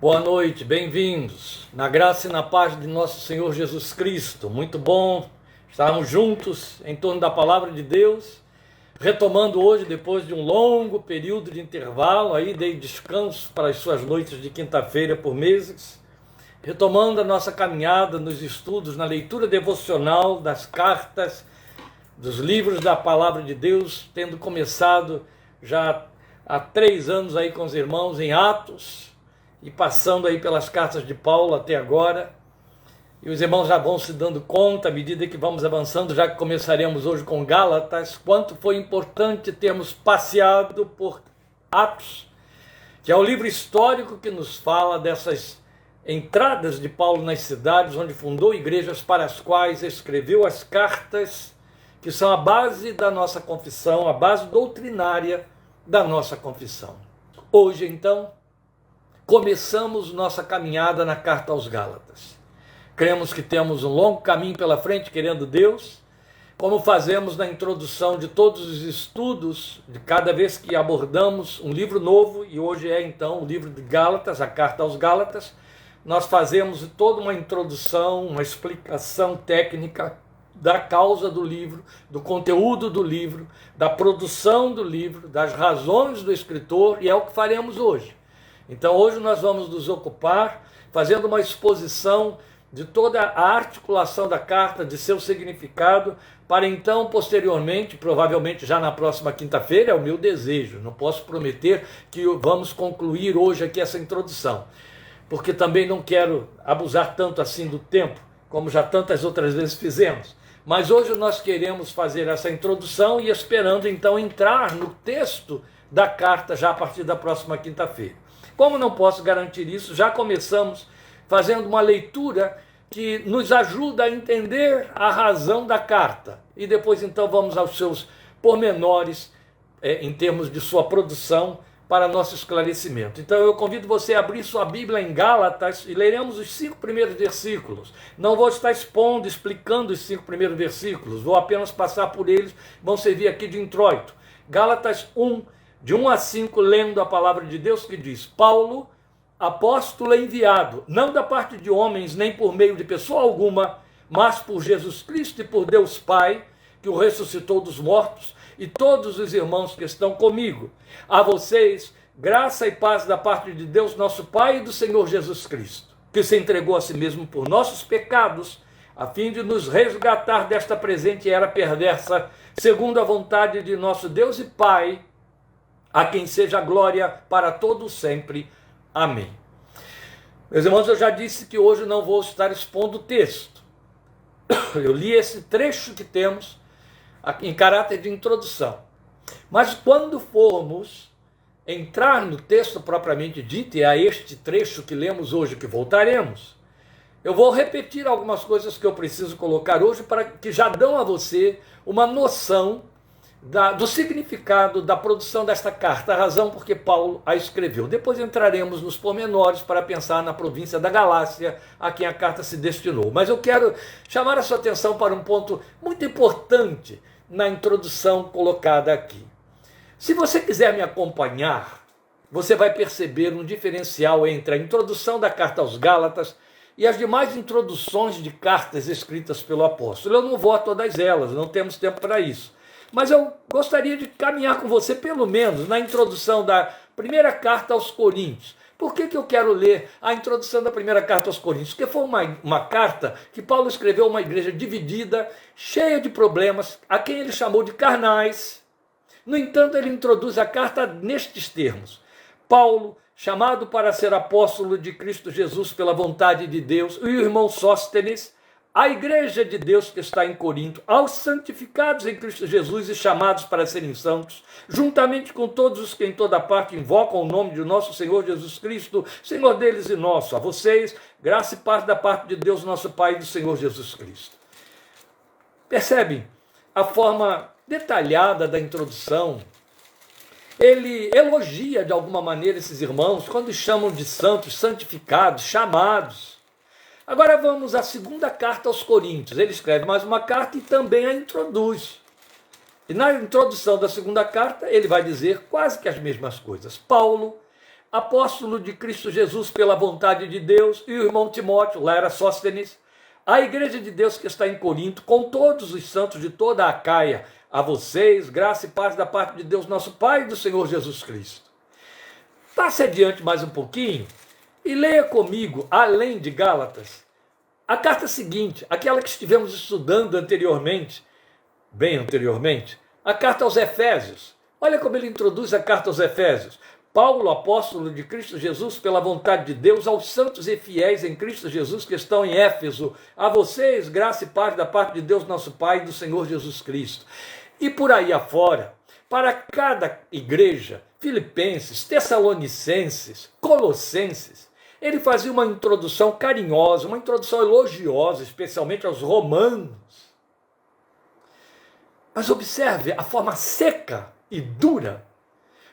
Boa noite, bem-vindos. Na graça e na paz de nosso Senhor Jesus Cristo. Muito bom estarmos juntos em torno da palavra de Deus, retomando hoje, depois de um longo período de intervalo, aí dei descanso para as suas noites de quinta-feira por meses, retomando a nossa caminhada nos estudos, na leitura devocional das cartas, dos livros da palavra de Deus, tendo começado já há 3 anos aí com os irmãos em Atos, e passando aí pelas cartas de Paulo até agora, e os irmãos já vão se dando conta, à medida que vamos avançando, já que começaremos hoje com Gálatas, quanto foi importante termos passeado por Atos, que é o livro histórico que nos fala dessas entradas de Paulo nas cidades, onde fundou igrejas para as quais escreveu as cartas, que são a base da nossa confissão, a base doutrinária da nossa confissão. Hoje, então, começamos nossa caminhada na carta aos Gálatas. Cremos que temos um longo caminho pela frente, querendo Deus, como fazemos na introdução de todos os estudos, de cada vez que abordamos um livro novo, e hoje é então o livro de Gálatas, a carta aos Gálatas, nós fazemos toda uma introdução, uma explicação técnica da causa do livro, do conteúdo do livro, da produção do livro, das razões do escritor, e é o que faremos hoje. Então hoje nós vamos nos ocupar fazendo uma exposição de toda a articulação da carta, de seu significado, para então posteriormente, provavelmente já na próxima quinta-feira, é o meu desejo, não posso prometer que vamos concluir hoje aqui essa introdução, porque também não quero abusar tanto assim do tempo, como já tantas outras vezes fizemos. Mas hoje nós queremos fazer essa introdução e esperando então entrar no texto da carta já a partir da próxima quinta-feira. Como não posso garantir isso, já começamos fazendo uma leitura que nos ajuda a entender a razão da carta. E depois então vamos aos seus pormenores em termos de sua produção para nosso esclarecimento. Então eu convido você a abrir sua Bíblia em Gálatas e leremos os 5 primeiros versículos. Não vou estar expondo, explicando os 5 primeiros versículos, vou apenas passar por eles, vão servir aqui de introito. Gálatas 1, de 1 a 5, lendo a palavra de Deus, que diz: Paulo, apóstolo enviado, não da parte de homens, nem por meio de pessoa alguma, mas por Jesus Cristo e por Deus Pai, que o ressuscitou dos mortos, e todos os irmãos que estão comigo. A vocês, graça e paz da parte de Deus, nosso Pai, e do Senhor Jesus Cristo, que se entregou a si mesmo por nossos pecados, a fim de nos resgatar desta presente era perversa, segundo a vontade de nosso Deus e Pai, a quem seja a glória para todos sempre. Amém. Meus irmãos, eu já disse que hoje não vou estar expondo o texto. Eu li esse trecho que temos em caráter de introdução. Mas quando formos entrar no texto propriamente dito, e é a este trecho que lemos hoje que voltaremos, eu vou repetir algumas coisas que eu preciso colocar hoje para que já dão a você uma noção do significado da produção desta carta, a razão por que Paulo a escreveu. Depois entraremos nos pormenores para pensar na província da Galácia, a quem a carta se destinou. Mas eu quero chamar a sua atenção para um ponto muito importante na introdução colocada aqui. Se você quiser me acompanhar, você vai perceber um diferencial entre a introdução da carta aos Gálatas e as demais introduções de cartas escritas pelo apóstolo. Eu não vou a todas elas, não temos tempo para isso. Mas eu gostaria de caminhar com você, pelo menos, na introdução da primeira carta aos Coríntios. Por que eu quero ler a introdução da primeira carta aos Coríntios? Porque foi uma carta que Paulo escreveu a uma igreja dividida, cheia de problemas, a quem ele chamou de carnais. No entanto, ele introduz a carta nestes termos: Paulo, chamado para ser apóstolo de Cristo Jesus pela vontade de Deus, e o irmão Sóstenes, a igreja de Deus que está em Corinto, aos santificados em Cristo Jesus e chamados para serem santos, juntamente com todos os que em toda parte invocam o nome de nosso Senhor Jesus Cristo, Senhor deles e nosso, a vocês, graça e paz da parte de Deus, nosso Pai, e do Senhor Jesus Cristo. Percebem a forma detalhada da introdução? Ele elogia de alguma maneira esses irmãos quando chamam de santos, santificados, chamados. Agora vamos à segunda carta aos Coríntios. Ele escreve mais uma carta e também a introduz. E na introdução da segunda carta ele vai dizer quase que as mesmas coisas. Paulo, apóstolo de Cristo Jesus pela vontade de Deus, e o irmão Timóteo, lá era Sóstenes, a igreja de Deus que está em Corinto, com todos os santos de toda a Acaia, a vocês, graça e paz da parte de Deus, nosso Pai e do Senhor Jesus Cristo. Passe adiante mais um pouquinho e leia comigo, além de Gálatas, a carta seguinte, aquela que estivemos estudando anteriormente, bem anteriormente, a carta aos Efésios. Olha como ele introduz a carta aos Efésios. Paulo, apóstolo de Cristo Jesus, pela vontade de Deus, aos santos e fiéis em Cristo Jesus que estão em Éfeso, a vocês, graça e paz da parte de Deus, nosso Pai e do Senhor Jesus Cristo. E por aí afora, para cada igreja, Filipenses, Tessalonicenses, Colossenses, ele fazia uma introdução carinhosa, uma introdução elogiosa, especialmente aos romanos. Mas observe a forma seca e dura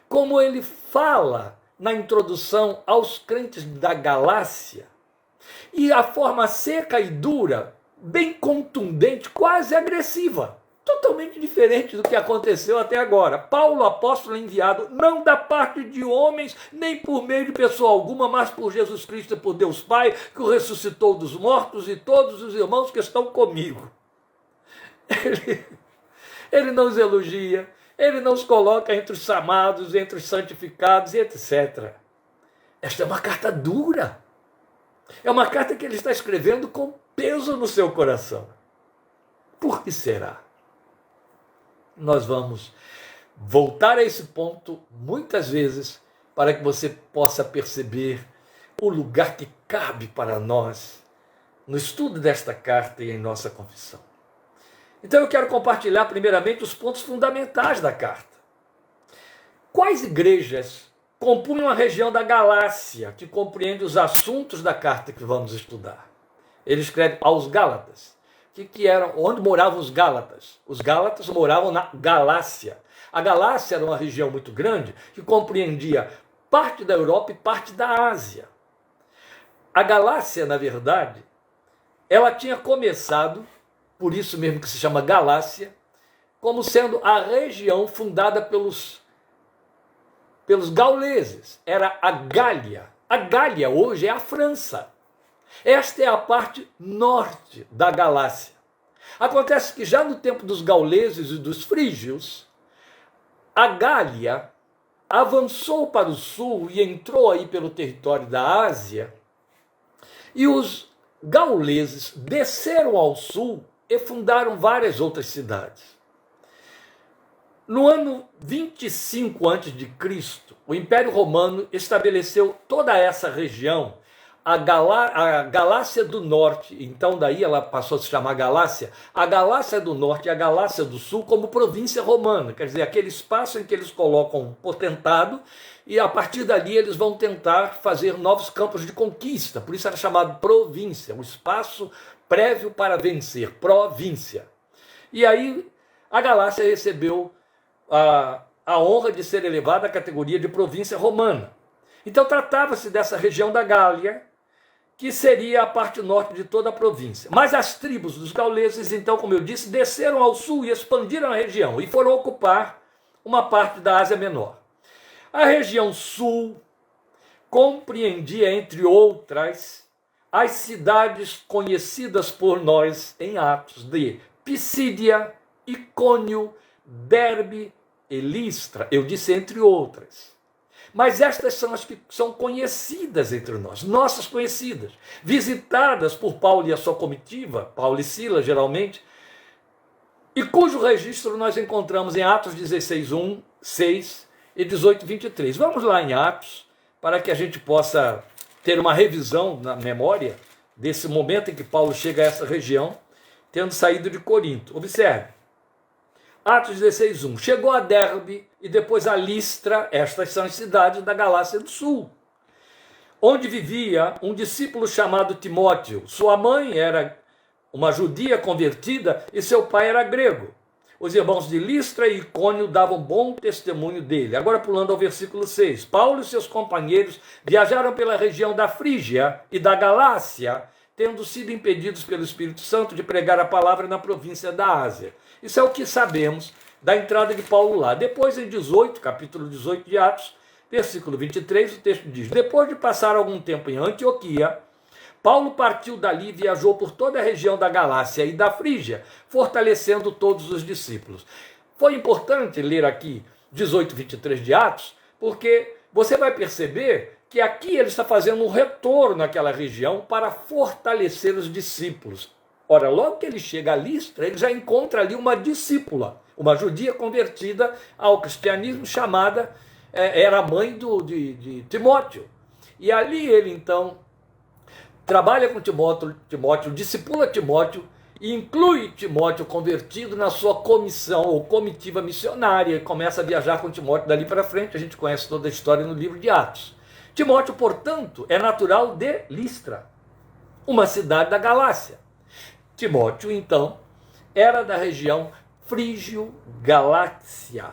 como ele fala na introdução aos crentes da Galácia. E a forma seca e dura, bem contundente, quase agressiva. Totalmente diferente do que aconteceu até agora. Paulo, apóstolo enviado, não da parte de homens, nem por meio de pessoa alguma, mas por Jesus Cristo e por Deus Pai, que o ressuscitou dos mortos, e todos os irmãos que estão comigo. Ele não os elogia, ele não os coloca entre os amados, entre os santificados, e etc. Esta é uma carta dura. É uma carta que ele está escrevendo com peso no seu coração. Por que será? Nós vamos voltar a esse ponto muitas vezes para que você possa perceber o lugar que cabe para nós no estudo desta carta e em nossa confissão. Então eu quero compartilhar primeiramente os pontos fundamentais da carta. Quais igrejas compunham a região da Galácia, que compreende os assuntos da carta que vamos estudar? Ele escreve aos Gálatas. Que eram, onde moravam os Gálatas? Os Gálatas moravam na Galácia. A Galácia era uma região muito grande que compreendia parte da Europa e parte da Ásia. A Galácia, na verdade, ela tinha começado, por isso mesmo que se chama Galácia, como sendo a região fundada pelos gauleses. Era a Gália. A Gália hoje é a França. Esta é a parte norte da Galácia. Acontece que já no tempo dos gauleses e dos frígios, a Gália avançou para o sul e entrou aí pelo território da Ásia, e os gauleses desceram ao sul e fundaram várias outras cidades. No ano 25 a.C., o Império Romano estabeleceu toda essa região, a Galácia do Norte, então daí ela passou a se chamar Galácia, a Galácia do Norte e a Galácia do Sul como província romana, quer dizer, aquele espaço em que eles colocam um potentado e a partir dali eles vão tentar fazer novos campos de conquista, por isso era chamado província, um espaço prévio para vencer, província. E aí a Galácia recebeu a honra de ser elevada à categoria de província romana. Então tratava-se dessa região da Gália, que seria a parte norte de toda a província. Mas as tribos dos gauleses, então, como eu disse, desceram ao sul e expandiram a região e foram ocupar uma parte da Ásia Menor. A região sul compreendia, entre outras, as cidades conhecidas por nós em Atos de Pisídia, Icônio, Derbe e Listra. Eu disse entre outras. Mas estas são as que são conhecidas entre nós, nossas conhecidas, visitadas por Paulo e a sua comitiva, Paulo e Silas geralmente, e cujo registro nós encontramos em Atos 16:1, 6 e 18:23. Vamos lá em Atos, para que a gente possa ter uma revisão na memória desse momento em que Paulo chega a essa região, tendo saído de Corinto. Observe. Atos 16:1. Chegou a Derbe e depois a Listra, estas são as cidades da Galácia do Sul, onde vivia um discípulo chamado Timóteo. Sua mãe era uma judia convertida e seu pai era grego. Os irmãos de Listra e Icônio davam bom testemunho dele. Agora pulando ao versículo 6. Paulo e seus companheiros viajaram pela região da Frígia e da Galácia, tendo sido impedidos pelo Espírito Santo de pregar a palavra na província da Ásia. Isso é o que sabemos da entrada de Paulo lá. Depois, em capítulo 18 de Atos, Versículo 23, o texto diz: depois de passar algum tempo em Antioquia, Paulo partiu dali e viajou por toda a região da Galácia e da Frígia, fortalecendo todos os discípulos. Foi importante ler aqui 18, 23 de Atos, porque você vai perceber que aqui ele está fazendo um retorno àquela região para fortalecer os discípulos. Ora, logo que ele chega a Listra, ele já encontra ali uma discípula, uma judia convertida ao cristianismo, chamada, era a mãe de Timóteo. E ali ele então trabalha com Timóteo, discipula Timóteo e inclui Timóteo convertido na sua comissão ou comitiva missionária e começa a viajar com Timóteo dali para frente. A gente conhece toda a história no livro de Atos. Timóteo, portanto, é natural de Listra, uma cidade da Galácia. Timóteo, então, era da região Frígio-Galácia.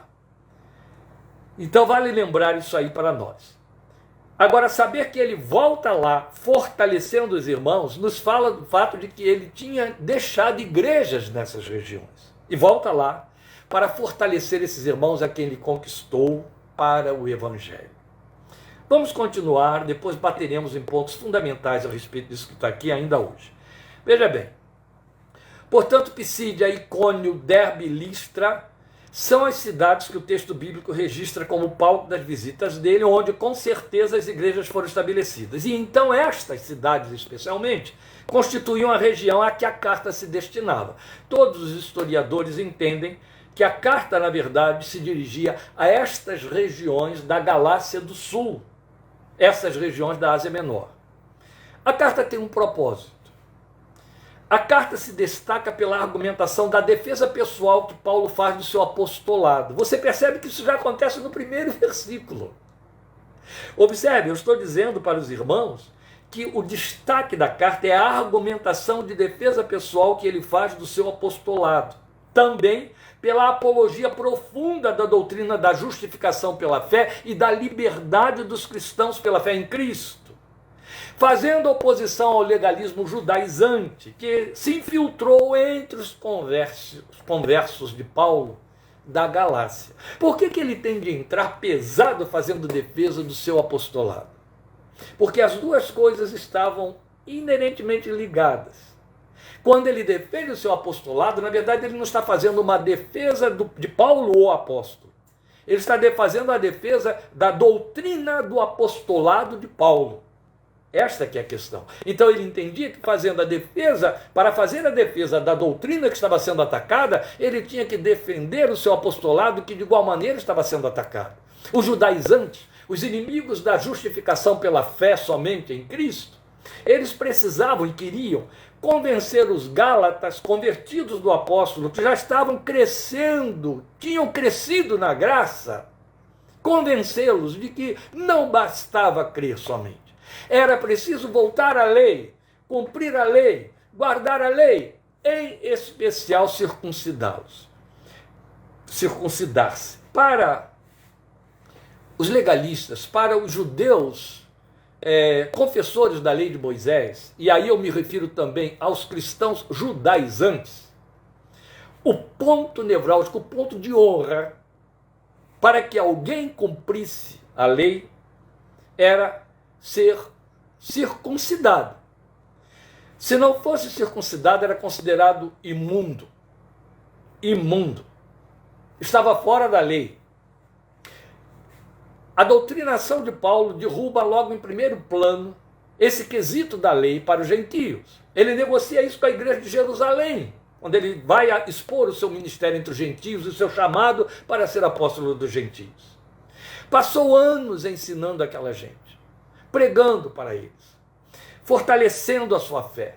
Então vale lembrar isso aí para nós. Agora, saber que ele volta lá, fortalecendo os irmãos, nos fala do fato de que ele tinha deixado igrejas nessas regiões. E volta lá para fortalecer esses irmãos a quem ele conquistou para o Evangelho. Vamos continuar, depois bateremos em pontos fundamentais a respeito disso que está aqui ainda hoje. Veja bem. Portanto, Pisídia, Icônio, Derbe e Listra são as cidades que o texto bíblico registra como palco das visitas dele, onde com certeza as igrejas foram estabelecidas. E então estas cidades, especialmente, constituíam a região a que a carta se destinava. Todos os historiadores entendem que a carta, na verdade, se dirigia a estas regiões da Galácia do Sul, essas regiões da Ásia Menor. A carta tem um propósito. A carta se destaca pela argumentação da defesa pessoal que Paulo faz do seu apostolado. Você percebe que isso já acontece no primeiro versículo. Observe, eu estou dizendo para os irmãos que o destaque da carta é a argumentação de defesa pessoal que ele faz do seu apostolado. Também pela apologia profunda da doutrina da justificação pela fé e da liberdade dos cristãos pela fé em Cristo, fazendo oposição ao legalismo judaizante que se infiltrou entre os conversos de Paulo da Galácia. Por que ele tem de entrar pesado fazendo defesa do seu apostolado? Porque as duas coisas estavam inerentemente ligadas. Quando ele defende o seu apostolado, na verdade ele não está fazendo uma defesa de Paulo, o apóstolo. Ele está fazendo a defesa da doutrina do apostolado de Paulo. Esta que é a questão. Então ele entendia que fazendo a defesa, para fazer a defesa da doutrina que estava sendo atacada, ele tinha que defender o seu apostolado que de igual maneira estava sendo atacado. Os judaizantes, os inimigos da justificação pela fé somente em Cristo, eles precisavam e queriam convencer os gálatas convertidos do apóstolo, que já estavam crescendo, tinham crescido na graça, convencê-los de que não bastava crer somente. Era preciso voltar à lei, cumprir a lei, guardar a lei, em especial circuncidá-los. Circuncidar-se. Para os legalistas, para os judeus confessores da lei de Moisés, e aí eu me refiro também aos cristãos judaizantes, o ponto nevrálgico, o ponto de honra para que alguém cumprisse a lei era ser circuncidado. Se não fosse circuncidado, era considerado imundo. Imundo. Estava fora da lei. A doutrinação de Paulo derruba logo em primeiro plano esse quesito da lei para os gentios. Ele negocia isso com a igreja de Jerusalém, onde ele vai expor o seu ministério entre os gentios e o seu chamado para ser apóstolo dos gentios. Passou anos ensinando aquela gente, pregando para eles, fortalecendo a sua fé.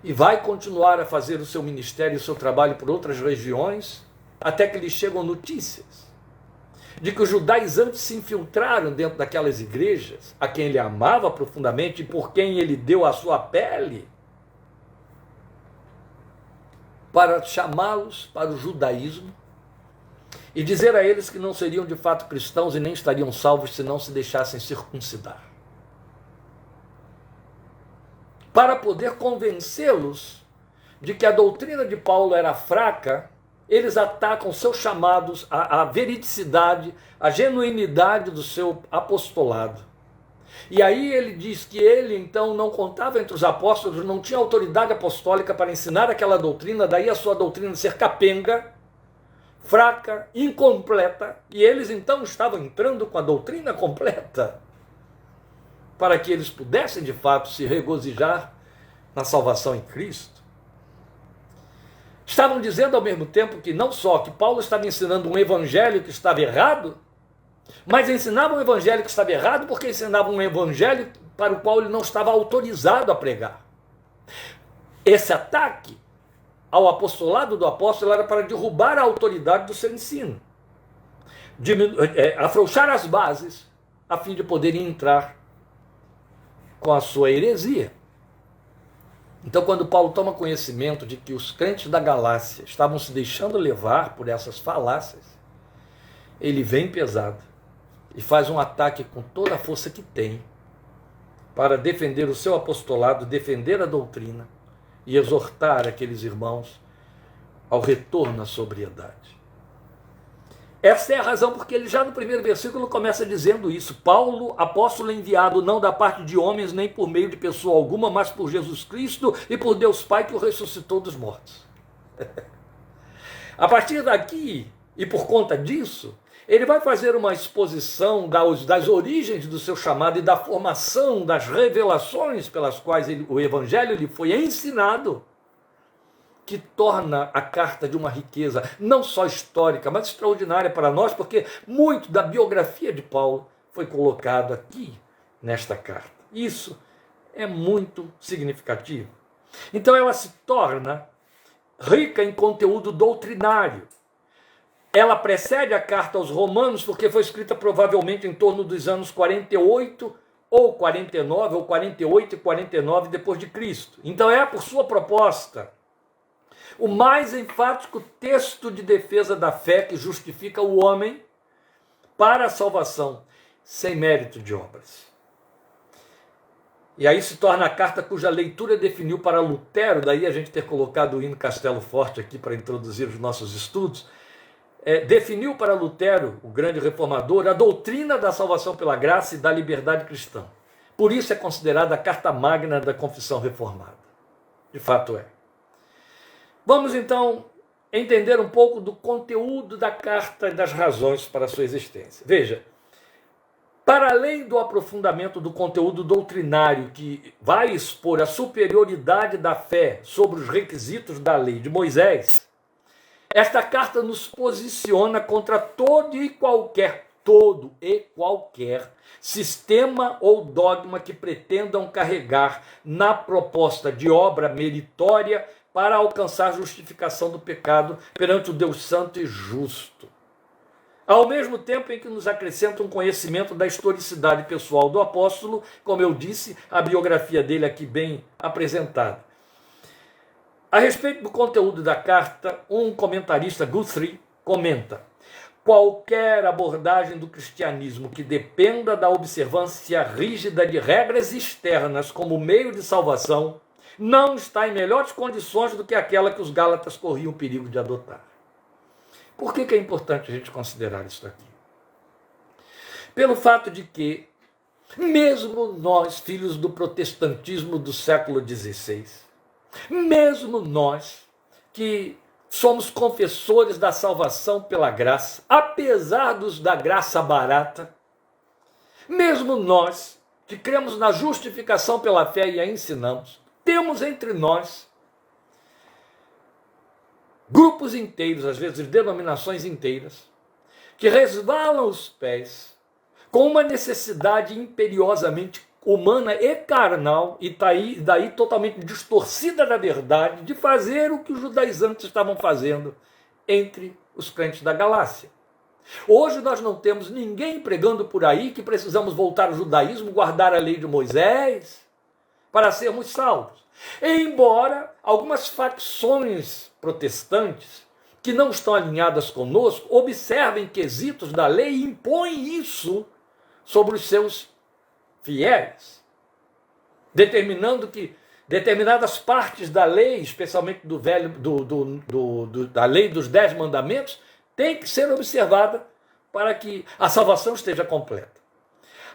E vai continuar a fazer o seu ministério e o seu trabalho por outras regiões, até que lhe chegam notícias de que os judaizantes se infiltraram dentro daquelas igrejas, a quem ele amava profundamente e por quem ele deu a sua pele, para chamá-los para o judaísmo e dizer a eles que não seriam de fato cristãos e nem estariam salvos se não se deixassem circuncidar. Para poder convencê-los de que a doutrina de Paulo era fraca, eles atacam seus chamados, a veridicidade, a genuinidade do seu apostolado. E aí ele diz que ele então não contava entre os apóstolos, não tinha autoridade apostólica para ensinar aquela doutrina, daí a sua doutrina ser capenga, fraca, incompleta, e eles então estavam entrando com a doutrina completa, para que eles pudessem de fato se regozijar na salvação em Cristo. Estavam dizendo ao mesmo tempo que não só que Paulo estava ensinando um evangelho que estava errado, mas ensinavam um evangelho que estava errado porque ensinavam um evangelho para o qual ele não estava autorizado a pregar. Esse ataque ao apostolado do apóstolo era para derrubar a autoridade do seu ensino, afrouxar as bases a fim de poderem entrar com a sua heresia. Então, quando Paulo toma conhecimento de que os crentes da Galácia estavam se deixando levar por essas falácias, ele vem pesado e faz um ataque com toda a força que tem para defender o seu apostolado, defender a doutrina e exortar aqueles irmãos ao retorno à sobriedade. Essa é a razão porque ele já no primeiro versículo começa dizendo isso. Paulo, apóstolo enviado não da parte de homens, nem por meio de pessoa alguma, mas por Jesus Cristo e por Deus Pai que o ressuscitou dos mortos. A partir daqui, e por conta disso, ele vai fazer uma exposição das origens do seu chamado e da formação, das revelações pelas quais o evangelho lhe foi ensinado, que torna a carta de uma riqueza não só histórica, mas extraordinária para nós, porque muito da biografia de Paulo foi colocado aqui nesta carta. Isso é muito significativo. Então ela se torna rica em conteúdo doutrinário. Ela precede a carta aos Romanos, porque foi escrita provavelmente em torno dos anos 48 ou 49, ou 48 e 49 depois de Cristo. Então é, por sua proposta, o mais enfático texto de defesa da fé que justifica o homem para a salvação, sem mérito de obras. E aí se torna a carta cuja leitura definiu para Lutero, daí a gente ter colocado o hino Castelo Forte aqui para introduzir os nossos estudos, definiu para Lutero, o grande reformador, a doutrina da salvação pela graça e da liberdade cristã. Por isso é considerada a carta magna da confissão reformada. De fato é. Vamos então entender um pouco do conteúdo da carta e das razões para a sua existência. Veja, para além do aprofundamento do conteúdo doutrinário que vai expor a superioridade da fé sobre os requisitos da lei de Moisés, esta carta nos posiciona contra todo e qualquer sistema ou dogma que pretendam carregar na proposta de obra meritória para alcançar justificação do pecado perante o Deus Santo e Justo. Ao mesmo tempo em que nos acrescenta um conhecimento da historicidade pessoal do apóstolo, como eu disse, a biografia dele aqui bem apresentada. A respeito do conteúdo da carta, um comentarista, Guthrie, comenta: qualquer abordagem do cristianismo que dependa da observância rígida de regras externas como meio de salvação não está em melhores condições do que aquela que os Gálatas corriam o perigo de adotar. Por que é importante a gente considerar isso aqui? Pelo fato de que, mesmo nós, filhos do protestantismo do século XVI, mesmo nós que somos confessores da salvação pela graça, apesar da graça barata, mesmo nós que cremos na justificação pela fé e a ensinamos, temos entre nós grupos inteiros, às vezes denominações inteiras, que resvalam os pés com uma necessidade imperiosamente humana e carnal, e daí totalmente distorcida da verdade, de fazer o que os judaizantes estavam fazendo entre os crentes da Galácia. Hoje nós não temos ninguém pregando por aí que precisamos voltar ao judaísmo, guardar a lei de Moisés, para sermos salvos. Embora algumas facções protestantes, que não estão alinhadas conosco, observem quesitos da lei e impõem isso sobre os seus fiéis, determinando que determinadas partes da lei, especialmente da lei dos 10 mandamentos, tem que ser observada para que a salvação esteja completa.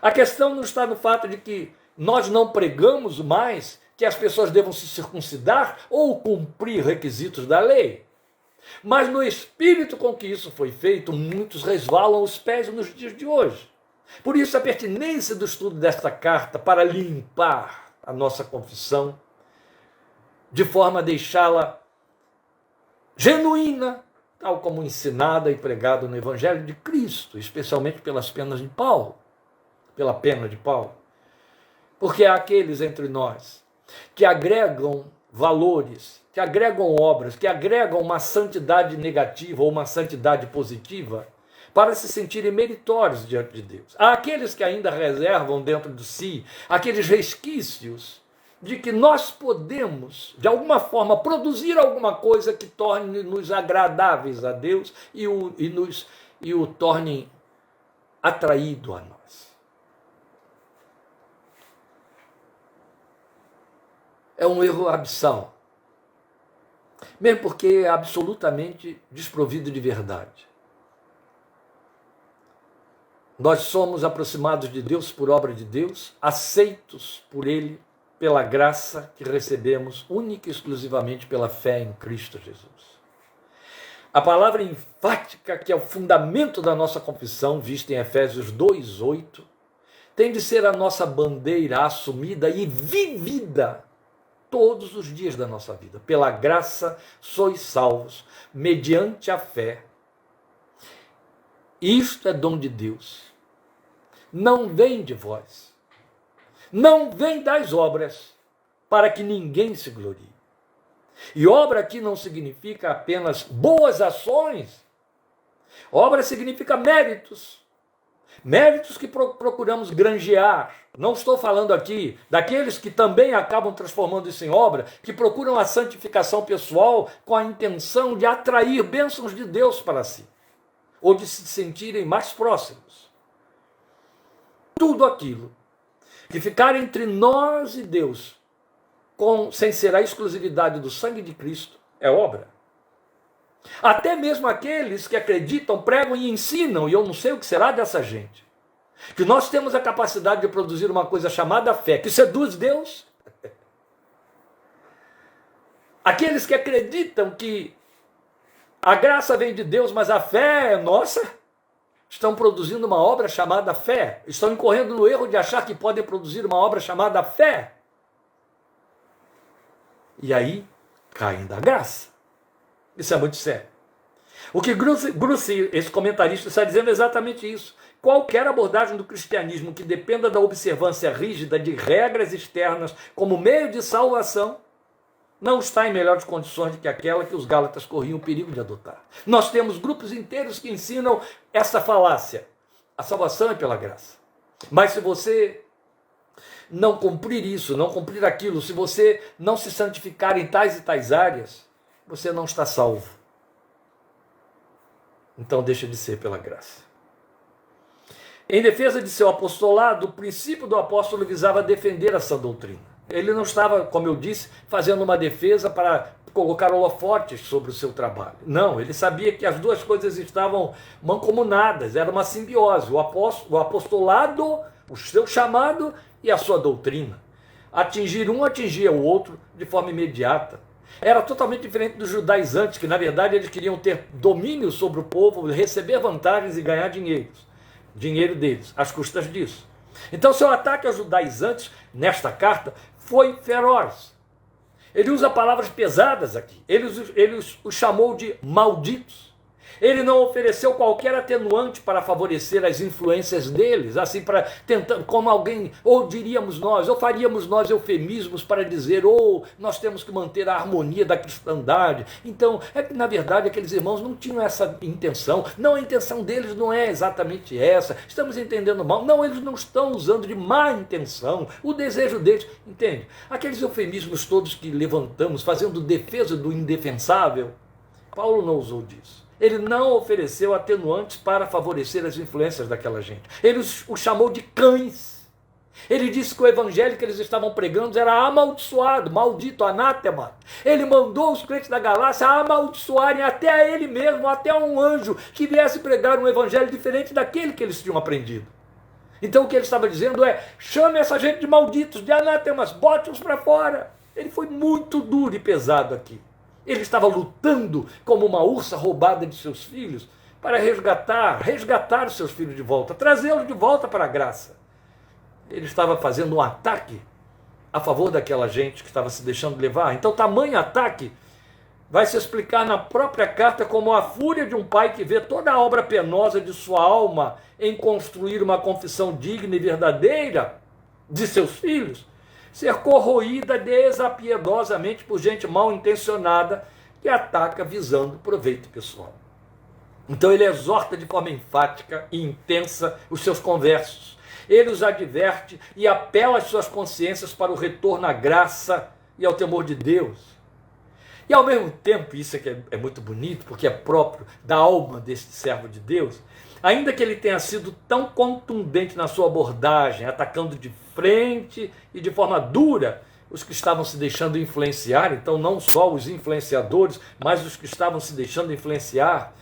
A questão não está no fato de que nós não pregamos mais que as pessoas devam se circuncidar ou cumprir requisitos da lei. Mas no espírito com que isso foi feito, muitos resvalam os pés nos dias de hoje. Por isso a pertinência do estudo desta carta para limpar a nossa confissão, de forma a deixá-la genuína, tal como ensinada e pregada no Evangelho de Cristo, especialmente pelas penas de Paulo, pela pena de Paulo. Porque há aqueles entre nós que agregam valores, que agregam obras, que agregam uma santidade negativa ou uma santidade positiva para se sentirem meritórios diante de Deus. Há aqueles que ainda reservam dentro de si aqueles resquícios de que nós podemos, de alguma forma, produzir alguma coisa que torne-nos agradáveis a Deus e o torne atraído a nós. É um erro abissal, mesmo porque é absolutamente desprovido de verdade. Nós somos aproximados de Deus por obra de Deus, aceitos por Ele, pela graça que recebemos única e exclusivamente pela fé em Cristo Jesus. A palavra enfática, que é o fundamento da nossa confissão, vista em Efésios 2:8, tem de ser a nossa bandeira assumida e vivida todos os dias da nossa vida. Pela graça sois salvos, mediante a fé. Isto é dom de Deus. Não vem de vós. Não vem das obras, para que ninguém se glorie. E obra aqui não significa apenas boas ações. Obra significa méritos. Méritos que procuramos granjear. Não estou falando aqui daqueles que também acabam transformando isso em obra, que procuram a santificação pessoal com a intenção de atrair bênçãos de Deus para si, ou de se sentirem mais próximos. Tudo aquilo que ficar entre nós e Deus, sem ser a exclusividade do sangue de Cristo, é obra. Até mesmo aqueles que acreditam, pregam e ensinam, e eu não sei o que será dessa gente, que nós temos a capacidade de produzir uma coisa chamada fé, que seduz Deus. Aqueles que acreditam que a graça vem de Deus, mas a fé é nossa, estão produzindo uma obra chamada fé, estão incorrendo no erro de achar que podem produzir uma obra chamada fé. E aí, caem da graça. Isso é muito sério. O que Grussi, esse comentarista, está dizendo é exatamente isso. Qualquer abordagem do cristianismo que dependa da observância rígida de regras externas como meio de salvação, não está em melhores condições do que aquela que os Gálatas corriam o perigo de adotar. Nós temos grupos inteiros que ensinam essa falácia. A salvação é pela graça. Mas se você não cumprir isso, não cumprir aquilo, se você não se santificar em tais e tais áreas, você não está salvo. Então deixa de ser pela graça. Em defesa de seu apostolado, o princípio do apóstolo visava defender essa doutrina. Ele não estava, como eu disse, fazendo uma defesa para colocar holofotes sobre o seu trabalho. Não, ele sabia que as duas coisas estavam mancomunadas, era uma simbiose, o apostolado, o seu chamado e a sua doutrina. Atingir um atingia o outro de forma imediata. Era totalmente diferente dos judaizantes, que na verdade eles queriam ter domínio sobre o povo, receber vantagens e ganhar dinheiro deles, às custas disso. Então seu ataque aos judaizantes, nesta carta, foi feroz. Ele usa palavras pesadas aqui. Ele os chamou de malditos. Ele não ofereceu qualquer atenuante para favorecer as influências deles, assim para tentar, como alguém, ou diríamos nós, ou faríamos nós eufemismos para dizer, nós temos que manter a harmonia da cristandade. Então, é que na verdade aqueles irmãos não tinham essa intenção. Não, a intenção deles não é exatamente essa. Estamos entendendo mal. Não, eles não estão usando de má intenção. O desejo deles, entende? Aqueles eufemismos todos que levantamos, fazendo defesa do indefensável, Paulo não usou disso. Ele não ofereceu atenuantes para favorecer as influências daquela gente. Ele os chamou de cães. Ele disse que o evangelho que eles estavam pregando era amaldiçoado, maldito, anátema. Ele mandou os crentes da Galácia amaldiçoarem até a ele mesmo, até um anjo que viesse pregar um evangelho diferente daquele que eles tinham aprendido. Então o que ele estava dizendo é: chame essa gente de malditos, de anátemas, bote-os para fora. Ele foi muito duro e pesado aqui. Ele estava lutando como uma ursa roubada de seus filhos para resgatar os seus filhos de volta, trazê-los de volta para a graça. Ele estava fazendo um ataque a favor daquela gente que estava se deixando levar. Então, tamanho ataque vai se explicar na própria carta como a fúria de um pai que vê toda a obra penosa de sua alma em construir uma confissão digna e verdadeira de seus filhos ser corroída desapiedosamente por gente mal intencionada que ataca visando proveito pessoal. Então ele exorta de forma enfática e intensa os seus conversos. Ele os adverte e apela às suas consciências para o retorno à graça e ao temor de Deus. E ao mesmo tempo, isso aqui é muito bonito, porque é próprio da alma deste servo de Deus, ainda que ele tenha sido tão contundente na sua abordagem, atacando de frente e de forma dura os que estavam se deixando influenciar, então não só os influenciadores, mas os que estavam se deixando influenciar,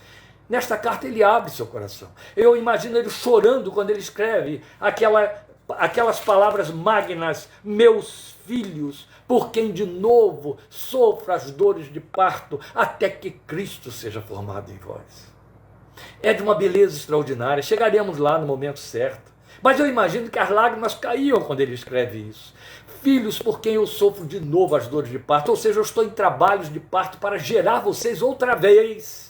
nesta carta ele abre seu coração. Eu imagino ele chorando quando ele escreve aquelas palavras magnas: meus filhos, por quem de novo sofro as dores de parto, até que Cristo seja formado em vós. É de uma beleza extraordinária, chegaremos lá no momento certo. Mas eu imagino que as lágrimas caíam quando ele escreve isso. Filhos, por quem eu sofro de novo as dores de parto, ou seja, eu estou em trabalhos de parto para gerar vocês outra vez.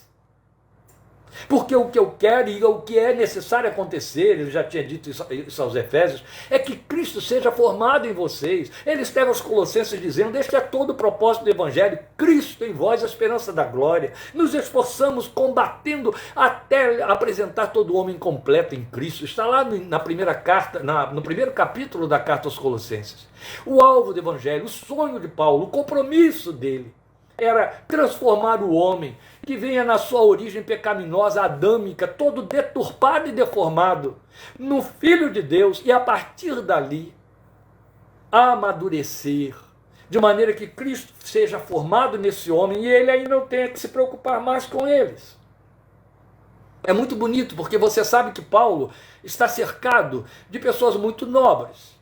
Porque o que eu quero e o que é necessário acontecer, ele já tinha dito isso aos Efésios, é que Cristo seja formado em vocês. Ele escreve aos Colossenses dizendo: este é todo o propósito do Evangelho, Cristo em vós, a esperança da glória. Nos esforçamos combatendo até apresentar todo o homem completo em Cristo. Está lá na primeira carta, no primeiro capítulo da carta aos Colossenses. O alvo do Evangelho, o sonho de Paulo, o compromisso dele, era transformar o homem que vinha na sua origem pecaminosa, adâmica, todo deturpado e deformado, no Filho de Deus, e a partir dali amadurecer, de maneira que Cristo seja formado nesse homem e ele aí não tenha que se preocupar mais com eles. É muito bonito, porque você sabe que Paulo está cercado de pessoas muito nobres.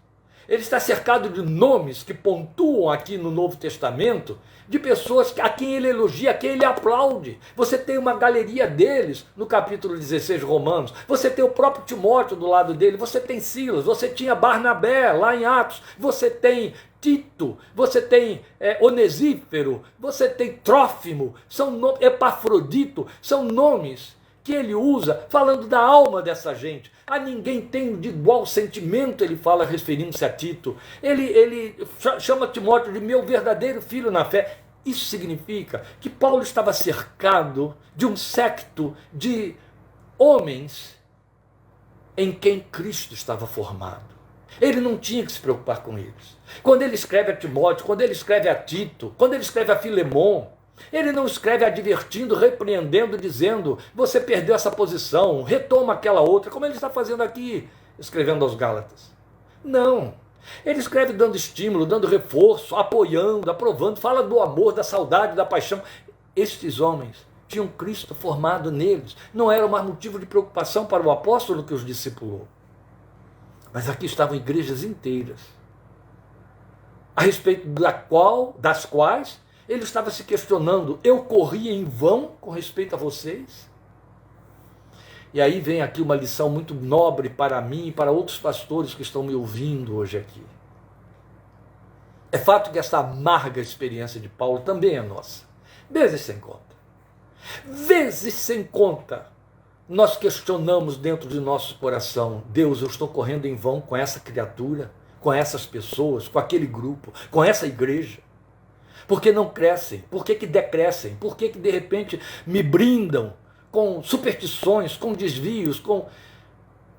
Ele está cercado de nomes que pontuam aqui no Novo Testamento, de pessoas a quem ele elogia, a quem ele aplaude. Você tem uma galeria deles no capítulo 16 de Romanos. Você tem o próprio Timóteo do lado dele. Você tem Silas, você tinha Barnabé lá em Atos. Você tem Tito, você tem Onesífero, você tem Trófimo, Epafrodito, são nomes que ele usa falando da alma dessa gente. A ninguém tem de igual sentimento, ele fala referindo-se a Tito. Ele chama Timóteo de meu verdadeiro filho na fé. Isso significa que Paulo estava cercado de um séquito de homens em quem Cristo estava formado. Ele não tinha que se preocupar com eles. Quando ele escreve a Timóteo, quando ele escreve a Tito, quando ele escreve a Filemon, ele não escreve advertindo, repreendendo, dizendo: você perdeu essa posição, retoma aquela outra, como ele está fazendo aqui, escrevendo aos Gálatas. Não. Ele escreve dando estímulo, dando reforço, apoiando, aprovando, fala do amor, da saudade, da paixão. Estes homens tinham Cristo formado neles. Não era mais motivo de preocupação para o apóstolo que os discipulou. Mas aqui estavam igrejas inteiras, a respeito das quais ele estava se questionando: eu corri em vão com respeito a vocês? E aí vem aqui uma lição muito nobre para mim e para outros pastores que estão me ouvindo hoje aqui. É fato que essa amarga experiência de Paulo também é nossa. Vezes sem conta. Vezes sem conta, nós questionamos dentro de nosso coração: Deus, eu estou correndo em vão com essa criatura, com essas pessoas, com aquele grupo, com essa igreja. Por que não crescem? Por que decrescem? Por que de repente me brindam com superstições, com desvios, com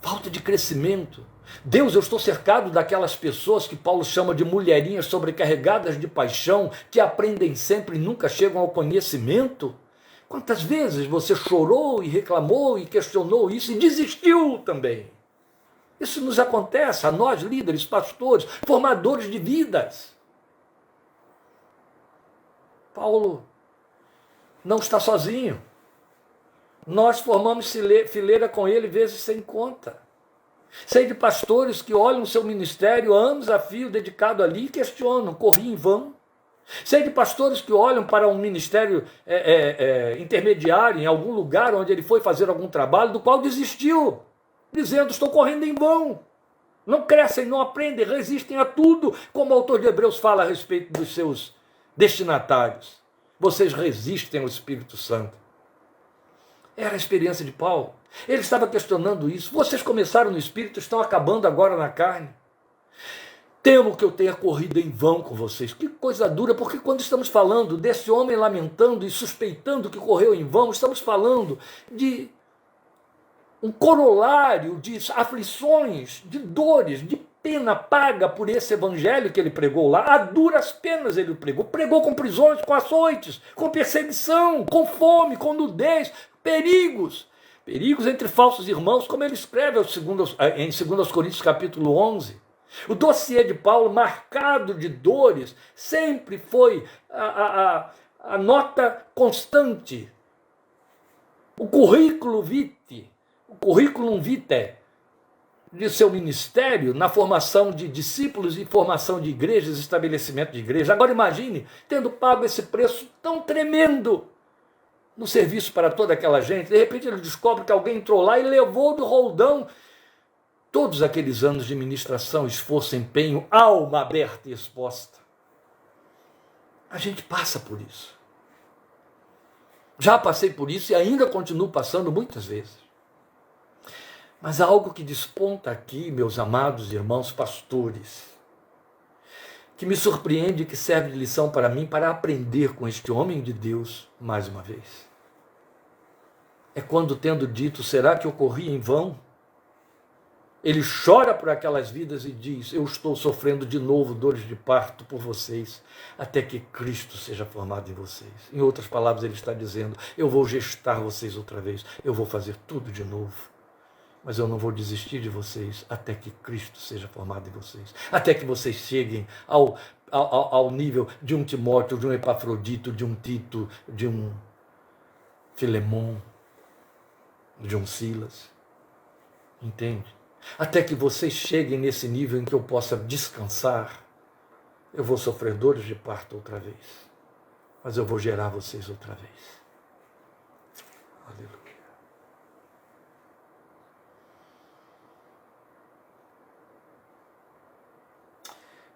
falta de crescimento? Deus, eu estou cercado daquelas pessoas que Paulo chama de mulherinhas sobrecarregadas de paixão, que aprendem sempre e nunca chegam ao conhecimento. Quantas vezes você chorou e reclamou e questionou isso e desistiu também? Isso nos acontece a nós, líderes, pastores, formadores de vidas. Paulo não está sozinho. Nós formamos fileira com ele vezes sem conta. Sei de pastores que olham o seu ministério anos a fio dedicado ali e questionam, corri em vão. Sei de pastores que olham para um ministério intermediário em algum lugar onde ele foi fazer algum trabalho, do qual desistiu, dizendo, estou correndo em vão. Não crescem, não aprendem, resistem a tudo, como o autor de Hebreus fala a respeito dos seus destinatários. Vocês resistem ao Espírito Santo. Era a experiência de Paulo. Ele estava questionando isso. Vocês começaram no Espírito, estão acabando agora na carne. Temo que eu tenha corrido em vão com vocês. Que coisa dura, porque quando estamos falando desse homem lamentando e suspeitando que correu em vão, estamos falando de um corolário de aflições, de dores, de pena paga por esse evangelho que ele pregou lá. A duras penas ele pregou. Pregou com prisões, com açoites, com perseguição, com fome, com nudez, perigos. Perigos entre falsos irmãos, como ele escreve em 2 Coríntios capítulo 11. O dossiê de Paulo, marcado de dores, sempre foi a nota constante. O currículo vitae, o currículum vitae de seu ministério na formação de discípulos e formação de igrejas, estabelecimento de igrejas. Agora imagine, tendo pago esse preço tão tremendo no serviço para toda aquela gente, de repente ele descobre que alguém entrou lá e levou do roldão todos aqueles anos de ministração, esforço, empenho, alma aberta e exposta. A gente passa por isso. Já passei por isso e ainda continuo passando muitas vezes. Mas há algo que desponta aqui, meus amados irmãos pastores, que me surpreende e que serve de lição para mim, para aprender com este homem de Deus mais uma vez. É quando, tendo dito, será que eu corri em vão? Ele chora por aquelas vidas e diz, eu estou sofrendo de novo dores de parto por vocês, até que Cristo seja formado em vocês. Em outras palavras, ele está dizendo, eu vou gestar vocês outra vez, eu vou fazer tudo de novo. Mas eu não vou desistir de vocês até que Cristo seja formado em vocês. Até que vocês cheguem ao nível de um Timóteo, de um Epafrodito, de um Tito, de um Filemon, de um Silas. Entende? Até que vocês cheguem nesse nível em que eu possa descansar, eu vou sofrer dores de parto outra vez. Mas eu vou gerar vocês outra vez. Aleluia.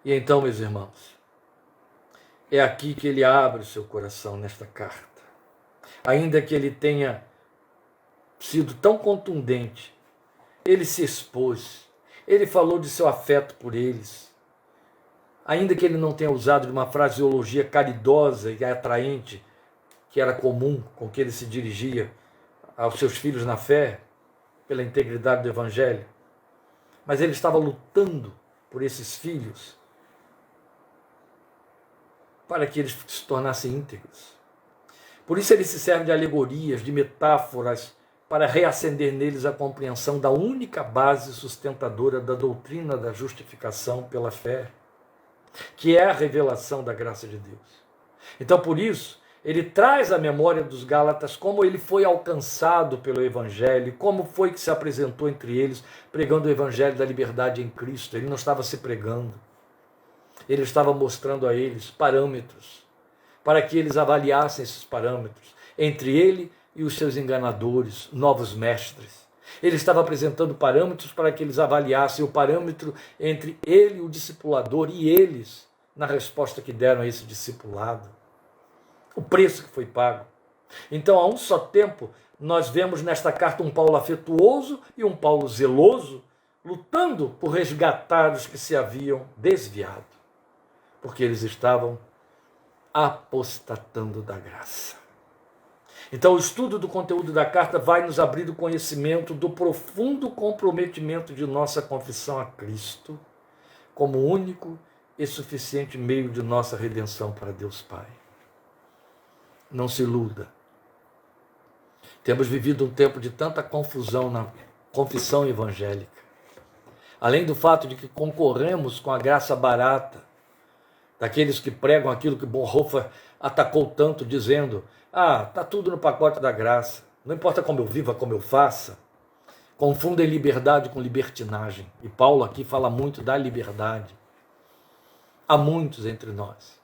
E então, meus irmãos, é aqui que ele abre o seu coração nesta carta. Ainda que ele tenha sido tão contundente, ele se expôs, ele falou de seu afeto por eles. Ainda que ele não tenha usado de uma fraseologia caridosa e atraente, que era comum com que ele se dirigia aos seus filhos na fé, pela integridade do Evangelho, mas ele estava lutando por esses filhos, para que eles se tornassem íntegros. Por isso ele se serve de alegorias, de metáforas, para reacender neles a compreensão da única base sustentadora da doutrina da justificação pela fé, que é a revelação da graça de Deus. Então, por isso, ele traz à memória dos Gálatas como ele foi alcançado pelo Evangelho, como foi que se apresentou entre eles, pregando o Evangelho da liberdade em Cristo. Ele não estava se pregando, ele estava mostrando a eles parâmetros, para que eles avaliassem esses parâmetros, entre ele e os seus enganadores, novos mestres. Ele estava apresentando parâmetros para que eles avaliassem o parâmetro entre ele, o discipulador, e eles, na resposta que deram a esse discipulado. O preço que foi pago. Então, a um só tempo, nós vemos nesta carta um Paulo afetuoso e um Paulo zeloso, lutando por resgatar os que se haviam desviado, porque eles estavam apostatando da graça. Então, o estudo do conteúdo da carta vai nos abrir o conhecimento do profundo comprometimento de nossa confissão a Cristo como único e suficiente meio de nossa redenção para Deus Pai. Não se iluda. Temos vivido um tempo de tanta confusão na confissão evangélica. Além do fato de que concorremos com a graça barata, daqueles que pregam aquilo que Bonhoeffer atacou tanto, dizendo: está tudo no pacote da graça, não importa como eu viva, como eu faça. Confundem liberdade com libertinagem. E Paulo aqui fala muito da liberdade. Há muitos entre nós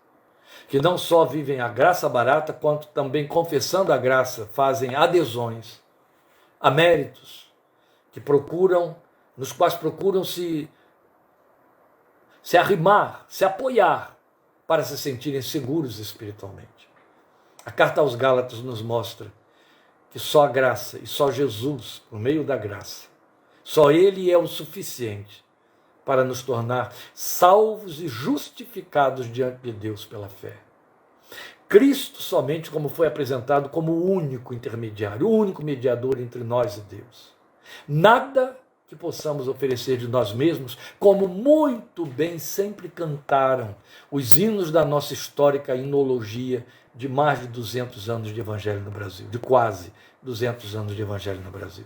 que não só vivem a graça barata, quanto também, confessando a graça, fazem adesões a méritos nos quais procuram se arrimar, se apoiar, para se sentirem seguros espiritualmente. A carta aos Gálatas nos mostra que só a graça e só Jesus, por meio da graça, só Ele é o suficiente para nos tornar salvos e justificados diante de Deus pela fé. Cristo somente, como foi apresentado como o único intermediário, o único mediador entre nós e Deus. Nada que possamos oferecer de nós mesmos, como muito bem sempre cantaram os hinos da nossa histórica hinologia de mais de 200 anos de evangelho no Brasil, de quase 200 anos de evangelho no Brasil.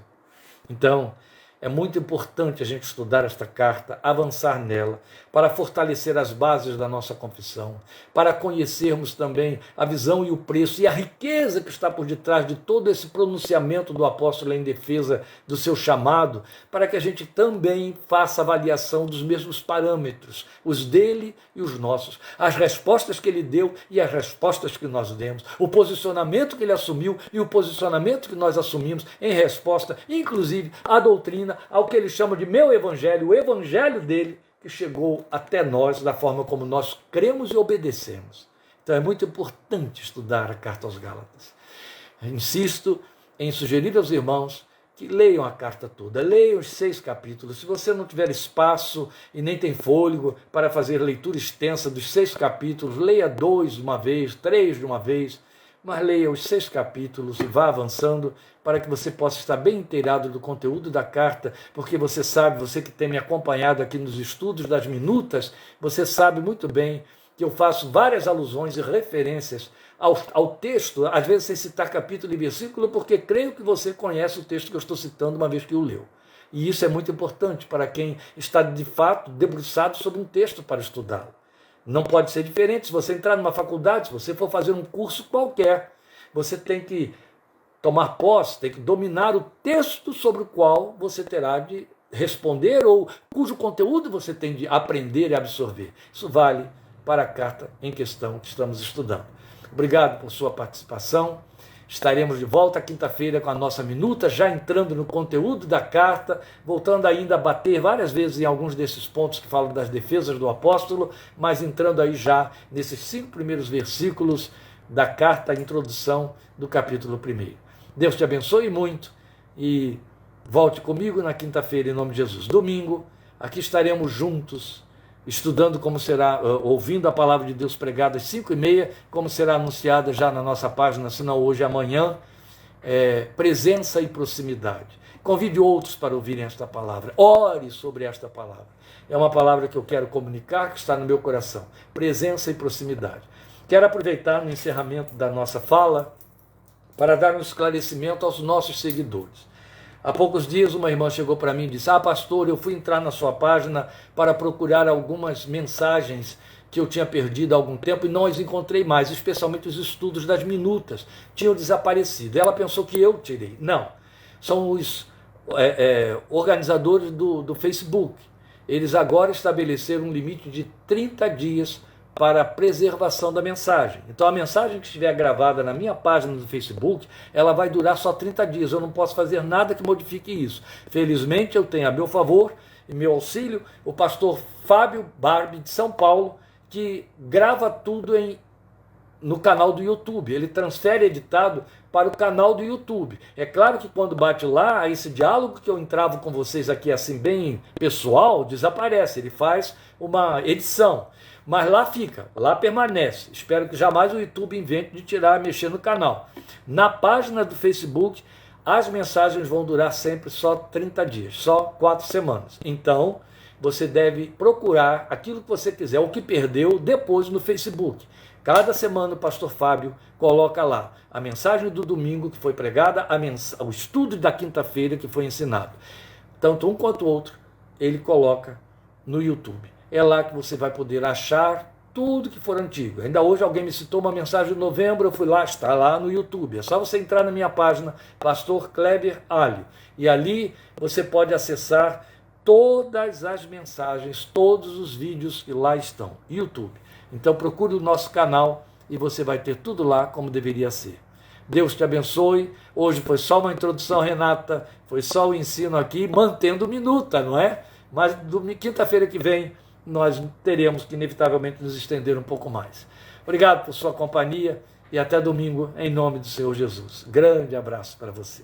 Então, é muito importante a gente estudar esta carta, avançar nela, para fortalecer as bases da nossa confissão, para conhecermos também a visão e o preço e a riqueza que está por detrás de todo esse pronunciamento do apóstolo em defesa do seu chamado, para que a gente também faça avaliação dos mesmos parâmetros, os dele e os nossos, as respostas que ele deu e as respostas que nós demos, o posicionamento que ele assumiu e o posicionamento que nós assumimos em resposta, inclusive, à doutrina, ao que ele chama de meu evangelho, o evangelho dele, que chegou até nós da forma como nós cremos e obedecemos. Então é muito importante estudar a carta aos Gálatas. Insisto em sugerir aos irmãos que leiam a carta toda, leiam os 6 capítulos. Se você não tiver espaço e nem tem fôlego para fazer leitura extensa dos 6 capítulos, leia 2 de uma vez, 3 de uma vez, mas leia os 6 capítulos e vá avançando para que você possa estar bem inteirado do conteúdo da carta, porque você sabe, você que tem me acompanhado aqui nos estudos das minutas, você sabe muito bem que eu faço várias alusões e referências ao texto, às vezes sem citar capítulo e versículo, porque creio que você conhece o texto que eu estou citando uma vez que o leu. E isso é muito importante para quem está de fato debruçado sobre um texto para estudá-lo. Não pode ser diferente. Se você entrar numa faculdade, se você for fazer um curso qualquer, você tem que tomar posse, tem que dominar o texto sobre o qual você terá de responder ou cujo conteúdo você tem de aprender e absorver. Isso vale para a carta em questão que estamos estudando. Obrigado por sua participação. Estaremos de volta quinta-feira com a nossa minuta, já entrando no conteúdo da carta, voltando ainda a bater várias vezes em alguns desses pontos que falam das defesas do apóstolo, mas entrando aí já nesses 5 primeiros versículos da carta, a introdução do capítulo 1. Deus te abençoe muito e volte comigo na quinta-feira em nome de Jesus. Domingo, aqui estaremos juntos, estudando como será, ouvindo a palavra de Deus pregada às 5h30, como será anunciada já na nossa página, se não hoje, amanhã, presença e proximidade. Convide outros para ouvirem esta palavra, ore sobre esta palavra. É uma palavra que eu quero comunicar, que está no meu coração, presença e proximidade. Quero aproveitar no encerramento da nossa fala para dar um esclarecimento aos nossos seguidores. Há poucos dias uma irmã chegou para mim e disse: pastor, eu fui entrar na sua página para procurar algumas mensagens que eu tinha perdido há algum tempo e não as encontrei mais, especialmente os estudos das minutas, tinham desaparecido. Ela pensou que eu tirei. Não, são os organizadores do Facebook. Eles agora estabeleceram um limite de 30 dias para a preservação da mensagem. Então a mensagem que estiver gravada na minha página do Facebook, ela vai durar só 30 dias, eu não posso fazer nada que modifique isso. Felizmente eu tenho a meu favor e meu auxílio o pastor Fábio Barbi de São Paulo, que grava tudo no canal do YouTube, ele transfere editado para o canal do YouTube. É claro que quando bate lá, esse diálogo que eu entravo com vocês aqui assim bem pessoal, desaparece, ele faz uma edição. Mas lá fica, lá permanece. Espero que jamais o YouTube invente de tirar, mexer no canal. Na página do Facebook, as mensagens vão durar sempre só 30 dias, só 4 semanas. Então, você deve procurar aquilo que você quiser, o que perdeu, depois no Facebook. Cada semana o pastor Fábio coloca lá a mensagem do domingo que foi pregada, o estudo da quinta-feira que foi ensinado. Tanto um quanto o outro ele coloca no YouTube. É lá que você vai poder achar tudo que for antigo. Ainda hoje alguém me citou uma mensagem de novembro, eu fui lá, está lá no YouTube. É só você entrar na minha página, Pastor Kleber Alho, e ali você pode acessar todas as mensagens, todos os vídeos que lá estão, YouTube. Então procure o nosso canal e você vai ter tudo lá como deveria ser. Deus te abençoe. Hoje foi só uma introdução, Renata, foi só o ensino aqui, mantendo minuta, não é? Mas quinta-feira que vem nós teremos que inevitavelmente nos estender um pouco mais. Obrigado por sua companhia e até domingo, em nome do Senhor Jesus. Grande abraço para você.